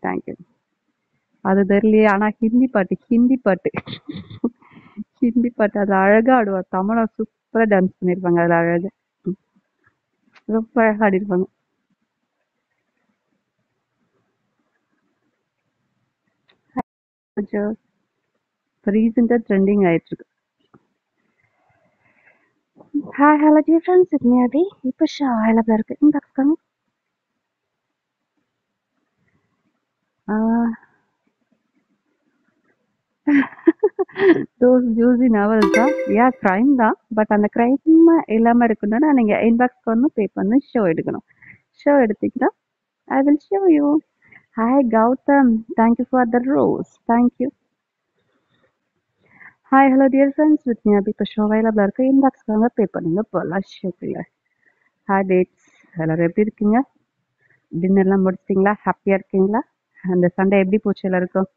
Thank you. அது தெரியலையே. ஆனா ஹிந்தி பாட்டு ஹிந்தி பாட்டு ஹிந்தி பாட்டு அது அழகா ஆடுவா. தமிழா சூப்பரா டான்ஸ் பண்ணிருப்பாங்க அதுல அழகா. ம். ரொம்ப அழகா ஆடிருப்பாங்க. கொஞ்சம் ரீசெண்டா ட்ரெண்டிங் ஆயிட்டு இருக்கு. ஹாய் ஹலோ டியர் ஃப்ரெண்ட்ஸ், இது நேதி இப்போ ஷா அவைலபிளா இருக்கு. இன்பாக்ஸ் கம்மி. தோஸ் ஜூசி நாவல்ஸ் தான். யா கிரைம் தான். பட் அந்த கிரைம் இல்லாம இருக்கணும்னா நீங்க இன்பாக்ஸ் பண்ணணும், பே பண்ணணும், ஷோ எடுக்கணும். ஷோ எடுத்தீங்கன்னா I will show you. Hi Gautham, thank you for the rose. Thank you. Hi hello dear friends, with me Abhi. இப்போ ஷோ அவைலபிளா இருக்கு. இன்பாக்ஸ் வாங்க, பே பண்ணுங்க, போகலாம் ஷோக்குள்ள. ஹாய் டேட்ஸ், எல்லாரும் எப்படி இருக்கீங்க? டின்னர்லாம் முடிச்சிட்டிங்களா? ஹாப்பியா இருக்கீங்களா? அந்த சண்டே எப்படி போச்சு எல்லாருக்கும்?